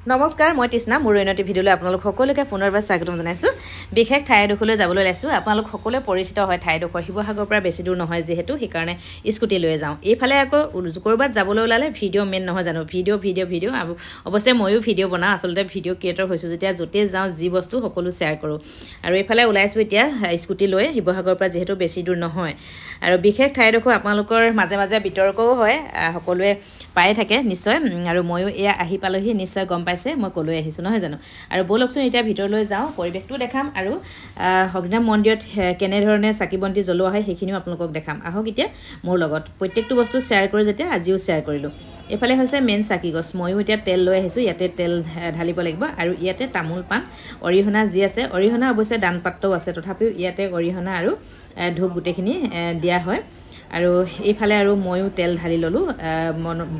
নমস্কাৰ মই তৃষ্ণা মোৰ এনটি ভিডিঅ'লৈ আপোনালোক সকলোকে পুনৰবাৰ স্বাগতম জনাইছো বিশেষ ঠাইডোখৰলৈ যাবলৈ লৈছো আপোনালোক সকলোৱে পৰিচিত হয় ঠাইডোখৰ শিৱসাগৰৰ পৰা বেছি দূৰ নহয় যেহেতু সেইকাৰণে স্কুটি লৈ যাওঁ এইফালে আকৌ কৰবাত যাবলৈ ওলালে ভিডিঅ' মেইন নহয় জানো ভিডিঅ' অৱশ্যে ময়ো ভিডিঅ' বনাওঁ আচলতে ভিডিঅ' ক্ৰিয়েটৰ হৈছোঁ যেতিয়া য'তে যাওঁ যি বস্তু সকলো শ্বেয়াৰ কৰোঁ আৰু এইফালে ওলাইছোঁ এতিয়া স্কুটি লৈ শিৱসাগৰৰ পৰা যেহেতু বেছি দূৰ নহয় আৰু বিশেষ ঠাইডোখৰ আপোনালোকৰ মাজে মাজে বিতৰ্কও হয় সকলোৱে পাই থাকে নিশ্চয় আৰু ময়ো এয়া আহি পালোহি নিশ্চয় গম পাইছে মই কলৈ আহিছোঁ নহয় জানো আৰু বলকচোন এতিয়া ভিতৰলৈ যাওঁ পৰিৱেশটো দেখাম আৰু অগ্নিনাভ মন্দিৰত কেনেধৰণে চাকি বন্তি জ্বলোৱা হয় সেইখিনিও আপোনালোকক দেখাম আহক এতিয়া মোৰ লগত প্ৰত্যেকটো বস্তু শ্বেয়াৰ কৰি যেতিয়া আজিও শ্বেয়াৰ কৰিলোঁ এইফালে হৈছে মেইন চাকি গছ ময়ো এতিয়া তেল লৈ আহিছোঁ ইয়াতে তেল ঢালিব লাগিব আৰু ইয়াতে তামোল পাণ অৰিহণা যি আছে অৰিহণা অৱশ্যে দান পাত্ৰও আছে তথাপিও ইয়াতে অৰিহণা আৰু ধূপ গোটেইখিনি দিয়া হয় আৰু এইফালে আৰু ময়ো তেল ঢালি ল'লোঁ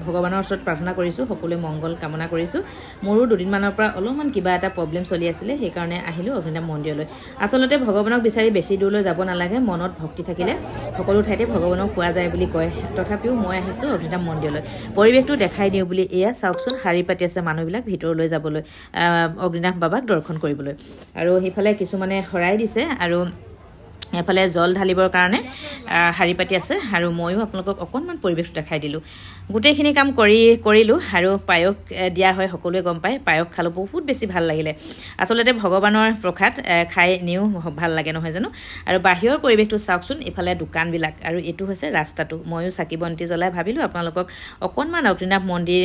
ভগৱানৰ ওচৰত প্ৰাৰ্থনা কৰিছোঁ সকলোৱে মংগল কামনা কৰিছোঁ মোৰো দুদিনমানৰ পৰা অলপমান কিবা এটা প্ৰব্লেম চলি আছিলে সেইকাৰণে আহিলোঁ অগ্নিনাভ মন্দিৰলৈ আচলতে ভগৱানক বিচাৰি বেছি দূৰলৈ যাব নালাগে মনত ভক্তি থাকিলে সকলো ঠাইতে ভগৱানক পোৱা যায় বুলি কয় তথাপিও মই আহিছোঁ অগ্নিনাভ মন্দিৰলৈ পৰিৱেশটো দেখাই দিওঁ বুলি এয়া চাওকচোন শাৰী পাতি আছে মানুহবিলাক ভিতৰলৈ যাবলৈ অগ্নিনাভ বাবাক দৰ্শন কৰিবলৈ আৰু সেইফালে কিছুমানে শৰাই দিছে আৰু এফালে জল ঢালিবৰ কাৰণে শাৰী পাতি আছে আৰু ময়ো আপোনালোকক অকণমান পৰিৱেশটো দেখাই দিলোঁ গোটেইখিনি কাম কৰিলোঁ আৰু পায়স দিয়া হয় সকলোৱে গম পায় পায়স খালোঁ বহুত বেছি ভাল লাগিলে আচলতে ভগৱানৰ প্ৰসাদ খাই নিও ভাল লাগে নহয় জানো আৰু বাহিৰৰ পৰিৱেশটো চাওকচোন ইফালে দোকানবিলাক আৰু এইটো হৈছে ৰাস্তাটো ময়ো চাকি বন্তি জ্বলাই ভাবিলোঁ আপোনালোকক অকণমান অগ্নিনাভ মন্দিৰ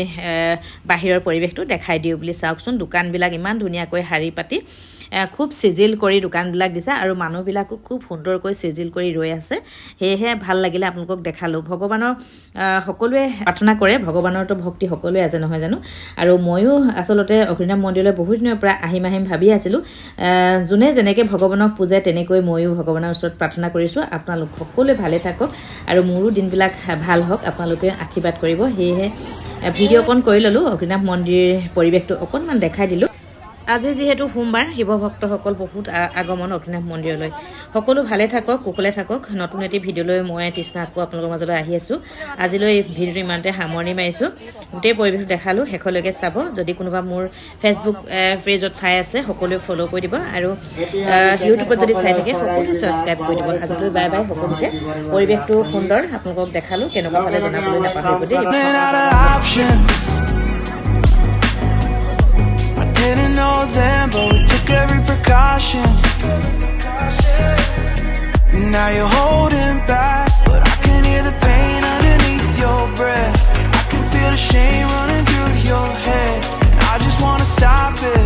বাহিৰৰ পৰিৱেশটো দেখাই দিওঁ বুলি চাওকচোন দোকানবিলাক ইমান ধুনীয়াকৈ শাৰী পাতি খুব চিজিল কৰি দোকানবিলাক দিছে আৰু মানুহবিলাকো খুব সুন্দৰকৈ চিজিল কৰি ৰৈ আছে সেয়েহে ভাল লাগিলে আপোনালোকক দেখালোঁ ভগৱানৰ সকলোৱে প্ৰাৰ্থনা কৰে ভগৱানৰতো ভক্তি সকলোৱে আছে নহয় জানো আৰু ময়ো আচলতে অগ্নিনাভ মন্দিৰলৈ বহুত দিনৰ পৰা আহিম ভাবি আছিলোঁ যোনে যেনেকৈ ভগৱানক পূজে তেনেকৈ ময়ো ভগৱানৰ ওচৰত প্ৰাৰ্থনা কৰিছোঁ আপোনালোক সকলোৱে ভালে থাকক আৰু মোৰো দিনবিলাক ভাল হওক আপোনালোকে আশীৰ্বাদ কৰিব সেয়েহে ভিডিঅ' অকণ কৰি ল'লোঁ অগ্নিনাভ মন্দিৰ পৰিৱেশটো অকণমান দেখাই দিলোঁ আজি যেহেতু সোমবাৰ শিৱ ভক্তসকল বহুত আগমন অগ্নিনাভ মন্দিৰলৈ সকলো ভালে থাকক কুশলে থাকক নতুন এটি ভিডিঅ'লৈ মই তৃষ্ণা আকৌ আপোনালোকৰ মাজলৈ আহি আছোঁ আজিলৈ ভিডিঅ'টো ইমানতে সামৰণি মাৰিছোঁ গোটেই পৰিৱেশটো দেখালোঁ শেষলৈকে চাব যদি কোনোবা মোৰ ফেচবুক পেজত চাই আছে সকলোৱে ফ'ল' কৰি দিব আৰু ইউটিউবত যদি চাই থাকে সকলোৱে ছাবস্ক্ৰাইব কৰি দিব আজিলৈ বাই বাই সকলোকে পৰিৱেশটো সুন্দৰ আপোনালোকক দেখালোঁ কেনেকুৱা হ'লে জনাবলৈ নাপাহৰিব দেই Didn't know then, but we took every precaution. Now you're holding back, but I can hear the pain underneath your breath. I can feel the shame running through your head. I just wanna stop it.